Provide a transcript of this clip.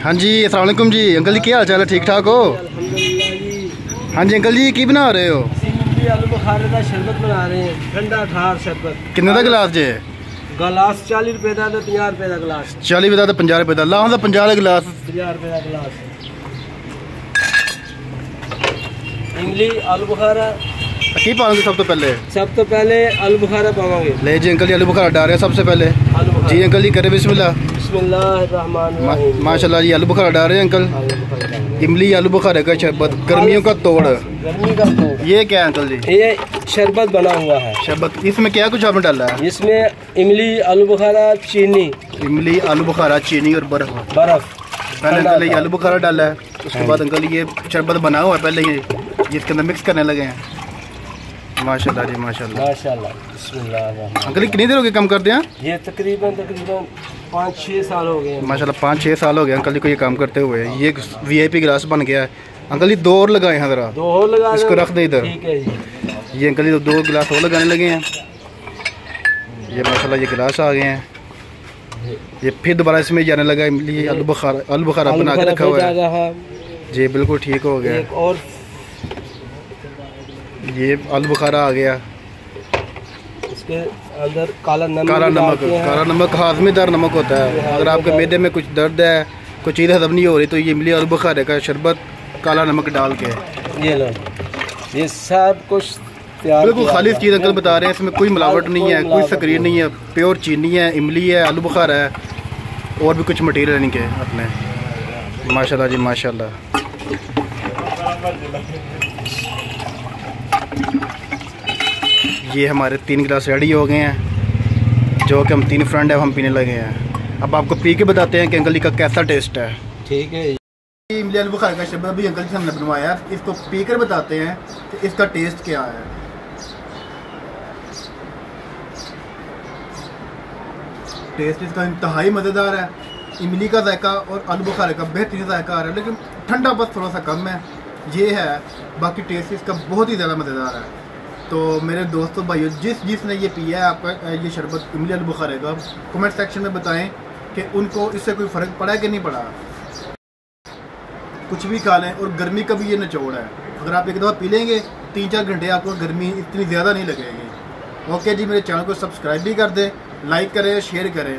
हाँ जी, अस्सलाम वालेकुम जी। अंकल जी क्या हाल चाल है, ठीक ठाक हो? हाँ जी अंकल जी, की बना रहे हो? आलू बुखारे का शरबत बना रहे हैं, ठंडा ठार शरबत। किन्ने का गिलास जे? गिलास 40 रुपए का, 50 रुपए का गिलास। 40 रुपए का 50 रुपए का, लाओ 50 का गिलास। 50 रुपए का गिलास। इमली आलू बुखारा की पाओगे सब तो पहले? सब तो पहले आलू बुखारा पाओगे। ले जी अंकल जी, आलू बुखारा डाल रहे हैं सबसे पहले। जी अंकल जी करे बिस्मिल्लाह। बिस्मिल्लाहिर्रहमानिर्रहीम। माशाल्लाह जी, आलू बुखारा डाल रहे हैं अंकल। इमली आलू बुखारे का शरबत, गर्मियों का तोड़। गर्मी का तोड़। ये क्या है अंकल जी? ये शरबत बना हुआ है। शरबत, इसमें क्या कुछ आपने डाला है? इसमें इमली आलू बुखारा चीनी। इमली आलू बुखारा चीनी और बर्फ। पहले अंकल ये आलू बुखारा डाला है, उसके बाद अंकल ये शरबत बना हुआ है पहले ये इसके अंदर मिक्स करने लगे हैं। माशाल्लाह जी माशाल्लाह माशाल्लाह। बिस्मिल्लाह। अंकल जी कितनी देर हो गई काम करते हैं? ये तकरीबन 5-6 साल हो गए माशाल्लाह 5-6 साल हो गए अंकल जी को ये काम करते हुए। ये VIP गिलास बन गया है। अंकल जी 2 और लगाए हैं ज़रा, 2 और लगा, इसको रख दे इधर। ठीक है जी। ये अंकल जी 2 गिलास और लगाने लगे हैं। ये माशाल्लाह ये गिलास आ गए हैं। ये फिर दोबारा इसमें जाने लगा इमली आलू बुखारा बना के रखा हुआ है जी, बिल्कुल ठीक हो गया। एक और ये आलू बुखारा आ गया। इसके अंदर काला नमक हाजमेदार नमक होता है। अगर आपके मैदे में कुछ दर्द है, कुछ चीज़ हजम नहीं हो रही, तो ये इमली आलू बुखारे का शरबत काला नमक डाल के ये लो, ये सब कुछ तैयार बिल्कुल खालिश चीज़ अंकल बता रहे हैं। इसमें कोई मिलावट नहीं है, कोई सक्रिय नहीं है, प्योर चीनी है, इमली है, आलू बुखारा है और भी कुछ मटेरियल नहीं के अपने। माशाल्लाह जी माशाल्लाह। ये हमारे 3 गिलास रेडी हो गए हैं, जो कि हम 3 फ्रेंड है हम पीने लगे हैं। अब आपको पी के बताते हैं कि अंकल जी का कैसा टेस्ट है। ठीक है। इमली आलू बुखारे का शरबत भी अंकल जी हमने बनवाया, इसको पी कर बताते हैं कि इसका टेस्ट क्या है। टेस्ट इसका इंतहाई मज़ेदार है। इमली का जायका और आलू बुखारे का बेहतरीन जायका आ रहा है, लेकिन ठंडा बस थोड़ा सा कम है, ये है। बाकी टेस्ट इसका बहुत ही ज़्यादा मज़ेदार है। तो मेरे दोस्तों भाइयों, जिसने ये पिया है आपका ये शरबत इमली आलू बुखारे का, कमेंट सेक्शन में बताएं कि उनको इससे कोई फ़र्क पड़ा है कि नहीं पड़ा। कुछ भी खा लें, और गर्मी का भी ये निचोड़ है। अगर आप एक दफ़ा पी लेंगे 3-4 घंटे आपको गर्मी इतनी ज़्यादा नहीं लगेगी। ओके जी, मेरे चैनल को सब्सक्राइब भी कर दें, लाइक करें, शेयर करें।